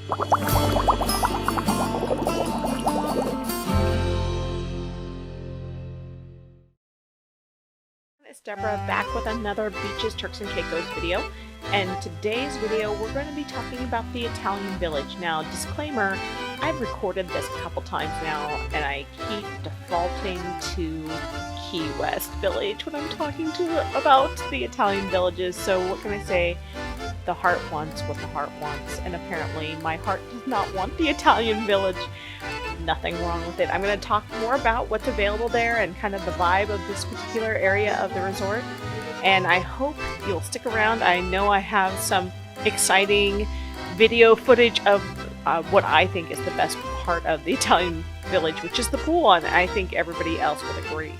It's Deborah back with another Beaches, Turks, and Caicos video, and today's video we're going to be talking about the Italian village. Now, disclaimer, I've recorded this a couple times now and I keep defaulting to Key West Village when I'm talking about the Italian villages, so what can I say? The heart wants what the heart wants, and apparently my heart does not want the Italian village. Nothing wrong with it. I'm going to talk more about what's available there and kind of the vibe of this particular area of the resort, and I hope you'll stick around. I know I have some exciting video footage of what I think is the best part of the Italian village, which is the pool, and I think everybody else would agree.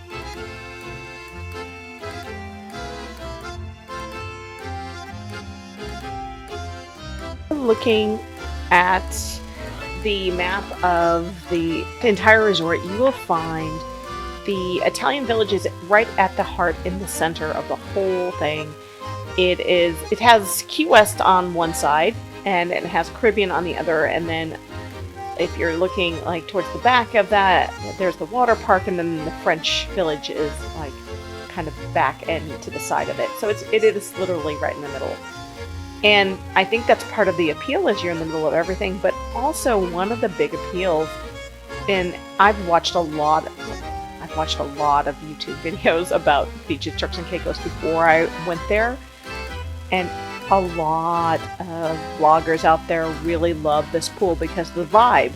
Looking at the map of the entire resort, you will find the Italian village is right at the heart, in the center of the whole thing. It has Key West on one side and it has Caribbean on the other, and then if you're looking like towards the back of that, there's the water park, and then the French village is like kind of back end to the side of it. So it is literally right in the middle. And I think that's part of the appeal, is you're in the middle of everything, but also one of the big appeals, and I've watched a lot of YouTube videos about Beaches, Turks, and Caicos before I went there, and a lot of vloggers out there really love this pool because of the vibe.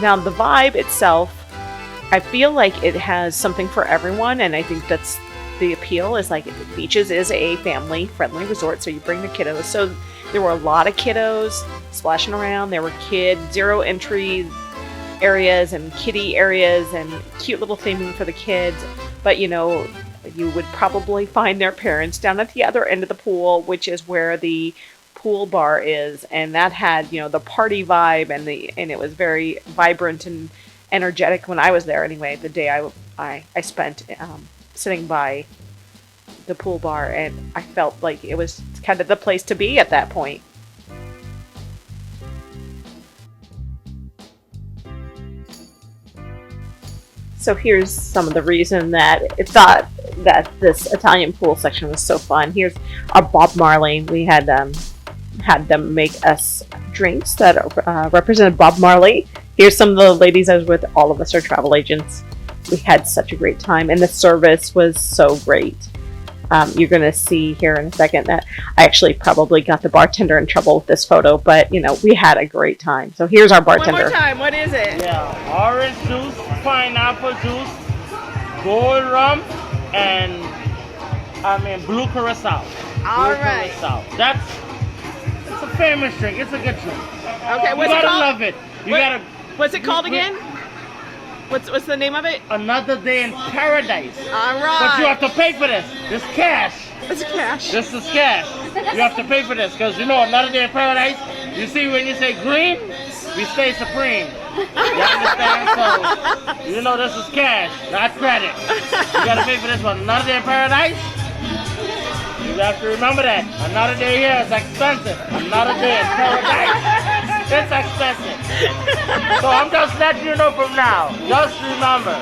Now, the vibe itself, I feel like it has something for everyone, and I think that's the appeal. Is like, Beaches is a family-friendly resort, so you bring the kiddos. So there were a lot of kiddos splashing around. There were zero entry areas and kiddie areas and cute little theming for the kids. But you know, you would probably find their parents down at the other end of the pool, which is where the pool bar is, and that had, you know, the party vibe, and it was very vibrant and energetic when I was there. Anyway, the day I spent sitting by the pool bar, and I felt like it was kind of the place to be at that point. So here's some of the reason that it thought that this Italian pool section was so fun. Here's our Bob Marley. We had them make us drinks that represented Bob Marley. Here's some of the ladies I was with. All of us are travel agents. We had such a great time, and the service was so great. You're going to see here in a second that I actually probably got the bartender in trouble with this photo, but you know, we had a great time. So here's our bartender. One more time, what is it? Yeah, orange juice, pineapple juice, gold rum, and blue curacao. All right. It's a famous drink. It's a good drink. Okay, what's you it gotta called? love it. What's it called again? What's the name of it? Another Day in Paradise. All right. But you have to pay for this. This cash. It's cash. This is cash. You have to pay for this, because you know, Another Day in Paradise, you see when you say green, we stay supreme. You understand? So, you know, this is cash, not credit. You gotta pay for this one. Another Day in Paradise, you have to remember that. Another day here is expensive. Another day in paradise, it's expensive. So I'm just letting you know from now. Just remember,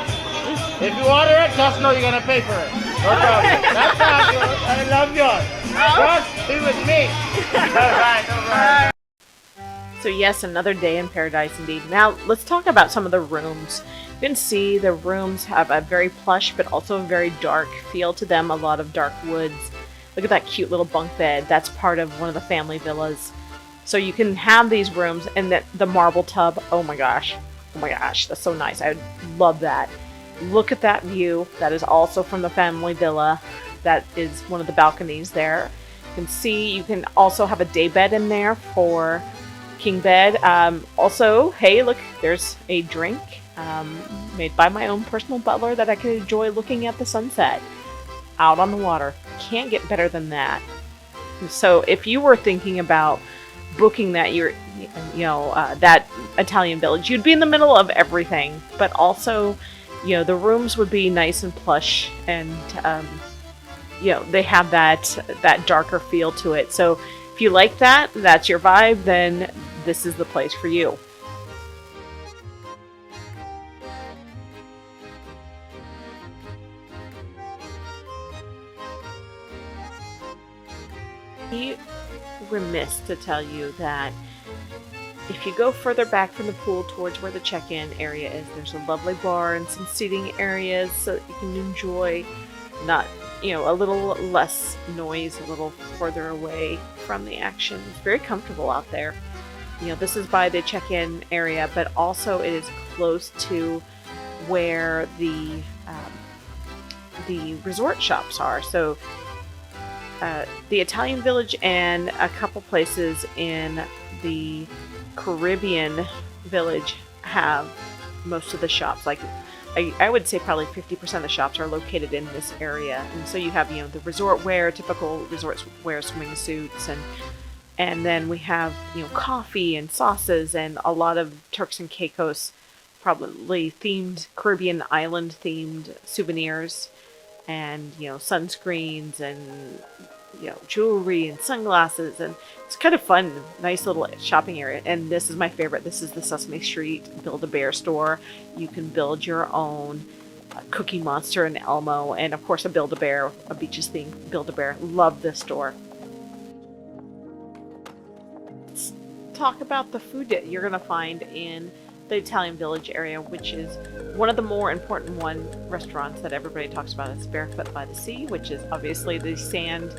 if you order it, just know you're gonna pay for it. No problem. That's how good. I love yours. Just be with me. All right. So yes, another day in paradise indeed. Now let's talk about some of the rooms. You can see the rooms have a very plush but also a very dark feel to them. A lot of dark woods. Look at that cute little bunk bed. That's part of one of the family villas. So you can have these rooms, and the marble tub. Oh my gosh, that's so nice. I love that. Look at that view. That is also from the family villa. That is one of the balconies there. You can see, you can also have a day bed in there for king bed. Also, hey, look, there's a drink made by my own personal butler that I can enjoy looking at the sunset out on the water. Can't get better than that. So if you were thinking about booking that that Italian village, you'd be in the middle of everything, but also, you know, the rooms would be nice and plush, and you know, they have that darker feel to it. So if you like that, that's your vibe, then this is the place for you. Be remiss to tell you that if you go further back from the pool towards where the check-in area is, there's a lovely bar and some seating areas so that you can enjoy not, a little less noise, a little further away from the action. It's very comfortable out there. This is by the check-in area, but also it is close to where the resort shops are. So the Italian Village and a couple places in the Caribbean Village have most of the shops. Like I would say probably 50% of the shops are located in this area. And so you have, the resort wear, typical resort wear swimming suits, and then we have, coffee and sauces and a lot of Turks and Caicos, probably themed, Caribbean island themed souvenirs, and, sunscreens and, jewelry and sunglasses, and it's kind of fun, nice little shopping area. And this is my favorite. This is the Sesame Street Build-A-Bear store. You can build your own Cookie Monster and Elmo, and of course a Build-A-Bear, a Beaches themed Build-A-Bear. Love this store. Let's talk about the food that you're going to find in the Italian Village area, which is one of the more important restaurants that everybody talks about. Is Barefoot by the Sea, which is obviously the sand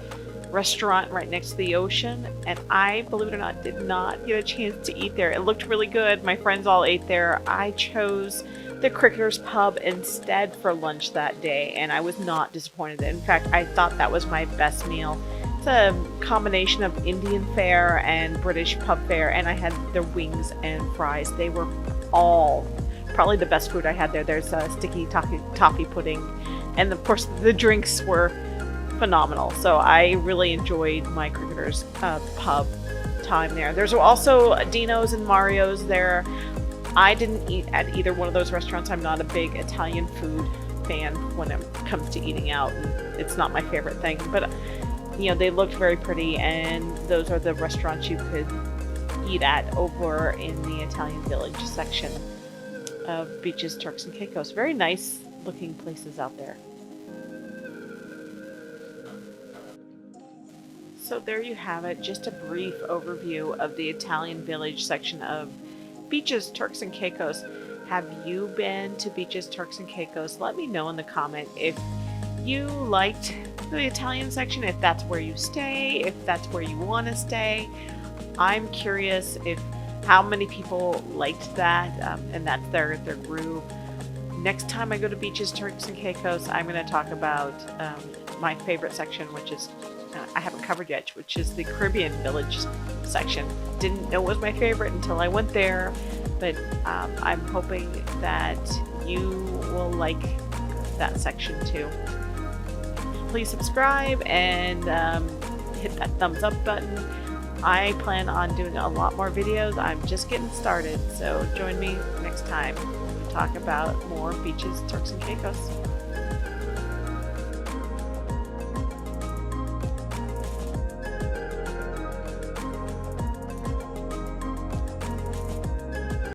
restaurant right next to the ocean. And I, believe it or not, did not get a chance to eat there. It looked really good. My friends all ate there. I chose the Cricketers Pub instead for lunch that day, and I was not disappointed. In fact, I thought that was my best meal. It's a combination of Indian fare and British pub fare, and I had their wings and fries. They were all probably the best food I had there. There's a sticky toffee pudding, and of course the drinks were phenomenal. So I really enjoyed my Cricketers Pub time there. There's also Dino's and Mario's there. I didn't eat at either one of those restaurants. I'm not a big Italian food fan when it comes to eating out, and it's not my favorite thing. But they looked very pretty, and those are the restaurants you could eat at over in the Italian Village section of Beaches Turks and Caicos. Very nice looking places out there. So there you have it, just a brief overview of the Italian Village section of Beaches Turks and Caicos. Have you been to Beaches Turks and Caicos? Let me know in the comment if you liked the Italian section, if that's where you stay, if that's where you want to stay. I'm curious how many people liked that, and that's their groove. Next time I go to Beaches Turks and Caicos, I'm going to talk about my favorite section, which is I haven't covered yet, which is the Caribbean Village section. Didn't know it was my favorite until I went there, but I'm hoping that you will like that section too. Please subscribe and hit that thumbs up button. I plan on doing a lot more videos. I'm just getting started, so join me next time to talk about more Beaches, Turks and Caicos.